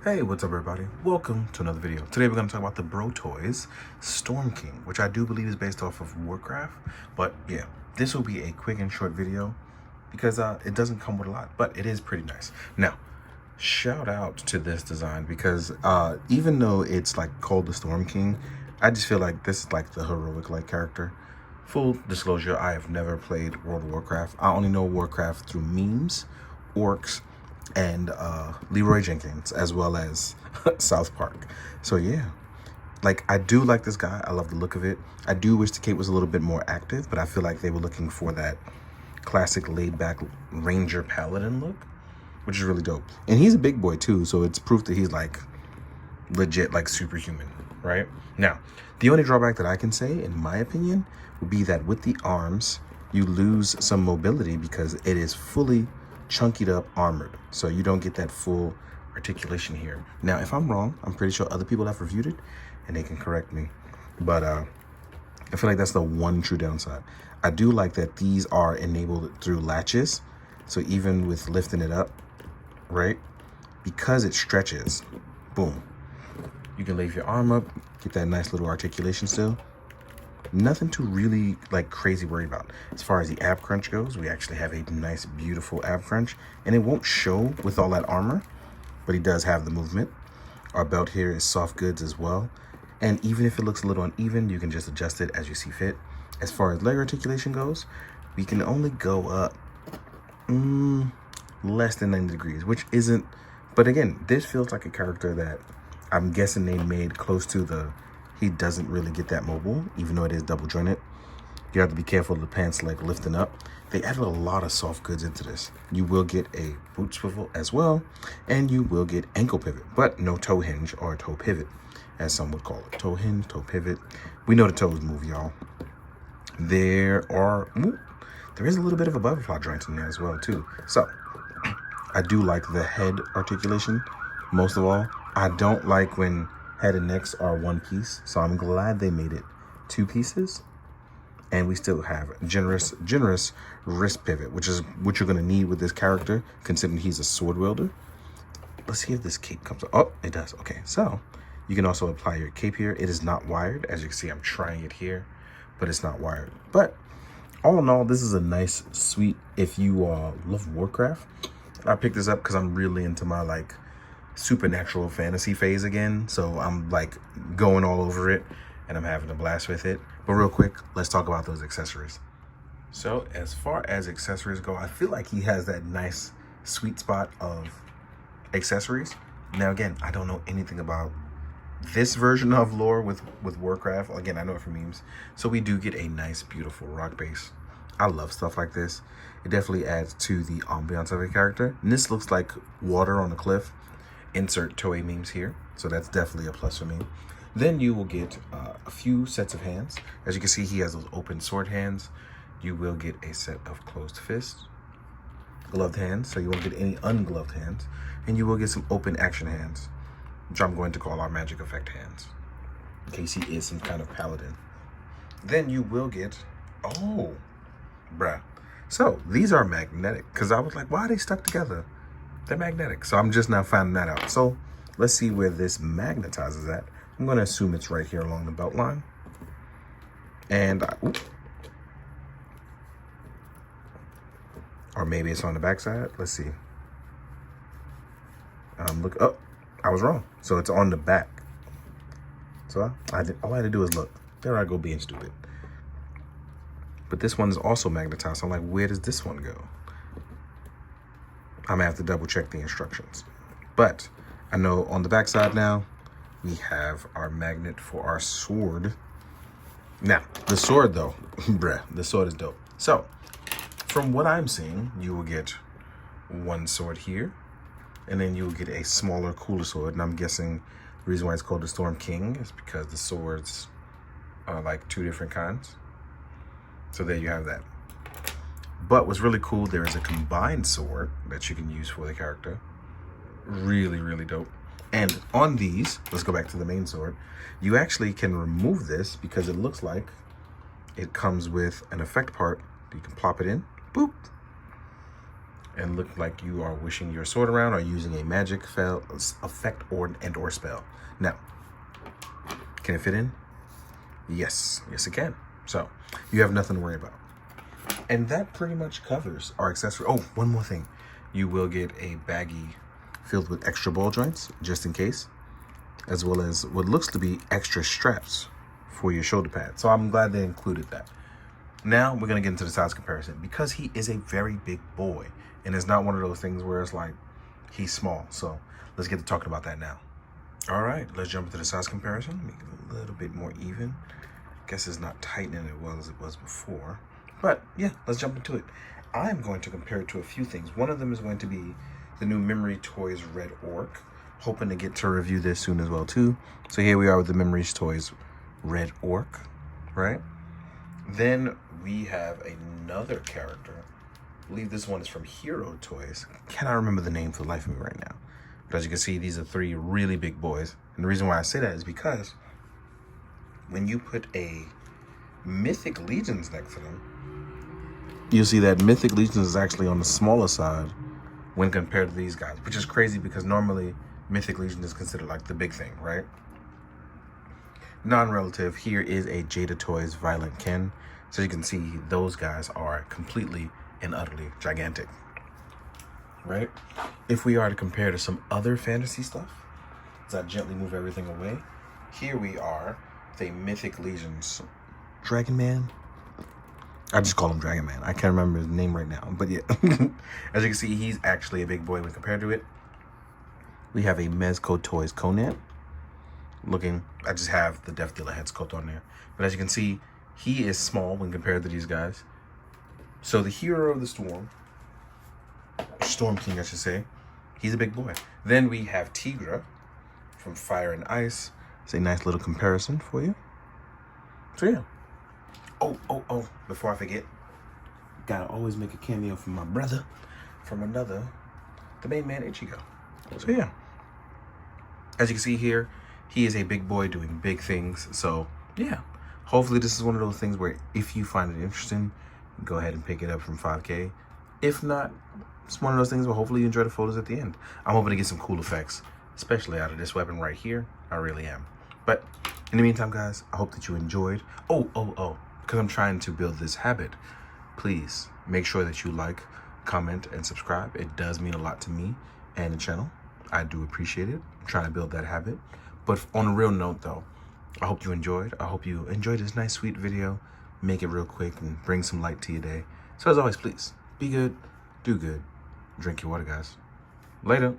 Hey, what's up everybody? Welcome to another video. Today we're going to talk about the Bro Toys Storm King, which I do believe is based off of Warcraft. But yeah, this will be a quick and short video because it doesn't come with a lot, but it is pretty nice. Now, shout out to this design because even though it's like called the Storm King, I just feel like this is like the heroic like character. Full disclosure, I have never played World of Warcraft. I only know Warcraft through memes, orcs, and Leroy Jenkins, as well as South Park. So yeah, like I do like this guy. I love the look of it. I do wish the cape was a little bit more active, but I feel like they were looking for that classic laid back Ranger Paladin look, which is really dope. And he's a big boy too, so it's proof that he's like legit like superhuman, right? Now, the only drawback that I can say, in my opinion, would be that with the arms, you lose some mobility because it is fully chunkied up armored, so you don't get that full articulation here. Now, if I'm wrong, I'm pretty sure other people have reviewed it and they can correct me, but I feel like that's the one true downside. I do like that these are enabled through latches, so even with lifting it up, right, because it stretches, boom, you can leave your arm up, get that nice little articulation still. Nothing to really like crazy worry about. As far as the ab crunch goes, we actually have a nice beautiful ab crunch, and it won't show with all that armor, but he does have the movement. Our belt here is soft goods as well, and even if it looks a little uneven, you can just adjust it as you see fit. As far as leg articulation goes, we can only go up less than 90 degrees, which isn't, but again, this feels like a character that I'm guessing they made close to the, he doesn't really get that mobile, even though it is double jointed. You have to be careful of the pants leg lifting up. They added a lot of soft goods into this. You will get a boot swivel as well, and you will get ankle pivot, but no toe hinge or toe pivot, as some would call it. Toe hinge, toe pivot. We know the toes move, y'all. There is a little bit of a butterfly joint in there as well, too. So, I do like the head articulation, most of all. I don't like when head and necks are one piece, so I'm glad they made it two pieces. And we still have generous wrist pivot, which is what you're gonna need with this character, considering he's a sword wielder. Let's see if this cape comes up. Oh, it does. Okay, so you can also apply your cape here. It is not wired. As you can see, I'm trying it here, but it's not wired. But all in all, this is a nice, sweet, if you love Warcraft. I picked this up because I'm really into my like supernatural fantasy phase again, so I'm like going all over it and I'm having a blast with it. But real quick, let's talk about those accessories. So as far as accessories go, I feel like he has that nice sweet spot of accessories. Now again, I don't know anything about this version of lore with Warcraft. Again, I know it from memes. So we do get a nice beautiful rock base. I love stuff like this. It definitely adds to the ambiance of a character. And this looks like water on a cliff. Insert Toei memes here, so that's definitely a plus for me. Then you will get a few sets of hands. As you can see, he has those open sword hands. You will get a set of closed fists, gloved hands, so you won't get any ungloved hands, and you will get some open action hands, which I'm going to call our magic effect hands, in case he is some kind of paladin. Then you will get, oh, bruh. So these are magnetic, because I was like, why are they stuck together? They're magnetic, so I'm just now finding that out. So let's see where this magnetizes at. I'm going to assume it's right here along the belt line. And, or maybe it's on the backside. Let's see. Look, oh, I was wrong. So it's on the back. So all I had to do is look. There I go being stupid. But this one is also magnetized. So I'm like, where does this one go? I'm gonna have to double check the instructions. But I know on the back side now, we have our magnet for our sword. Now, the sword though, bruh, the sword is dope. So, from what I'm seeing, you will get one sword here, and then you will get a smaller, cooler sword. And I'm guessing the reason why it's called the Storm King is because the swords are like two different kinds. So there you have that. But what's really cool, there is a combined sword that you can use for the character. Really, really dope. And on these, let's go back to the main sword, you actually can remove this because it looks like it comes with an effect part. You can plop it in, boop. and look like you are wishing your sword around or using a magic effect or spell. Now, can it fit in? Yes, yes it can. So you have nothing to worry about. And that pretty much covers our accessory. Oh, one more thing. You will get a baggie filled with extra ball joints, just in case, as well as what looks to be extra straps for your shoulder pad. So I'm glad they included that. Now we're gonna get into the size comparison, because he is a very big boy, and it's not one of those things where it's like he's small. So let's get to talking about that now. All right, let's jump into the size comparison. Make it a little bit more even. Guess it's not tightening as well as it was before, but yeah, let's jump into it. I'm going to compare it to a few things. One of them is going to be the new Memory Toys Red Orc. Hoping to get to review this soon as well too. So here we are with the Memory Toys Red Orc, right? Then we have another character. I believe this one is from Hero Toys. Cannot remember the name for the life of me right now. But as you can see, these are three really big boys. And the reason why I say that is because when you put a Mythic Legions next to them, you'll see that Mythic Legions is actually on the smaller side when compared to these guys, which is crazy because normally Mythic Legion is considered like the big thing, right? Non-relative, here is a Jada Toys Violent Ken. So you can see those guys are completely and utterly gigantic, right? If we are to compare to some other fantasy stuff, as I gently move everything away, here we are with a Mythic Legions Dragon Man. I just call him Dragon Man. I can't remember his name right now, but yeah. As you can see, he's actually a big boy when compared to it. We have a Mezco Toys Conan. Looking, I just have the Death Dealer head sculpt on there. But as you can see, he is small when compared to these guys. So the Hero of the Storm, Storm King I should say, he's a big boy. Then we have Tigra from Fire and Ice. It's a nice little comparison for you. So yeah. Oh, before I forget, gotta always make a cameo from my brother, from another, the main man Ichigo. So yeah. As you can see here, he is a big boy doing big things. So yeah, hopefully this is one of those things where if you find it interesting, go ahead and pick it up from 5K. If not, it's one of those things where hopefully you enjoy the photos at the end. I'm hoping to get some cool effects, especially out of this weapon right here. I really am. But in the meantime, guys, I hope that you enjoyed. Oh, because I'm trying to build this habit. Please make sure that you like, comment, and subscribe. It does mean a lot to me and the channel. I do appreciate it. I'm trying to build that habit. But on a real note though, I hope you enjoyed. I hope you enjoyed this nice, sweet video. Make it real quick and bring some light to your day. So as always, please be good, do good, drink your water, guys. Later.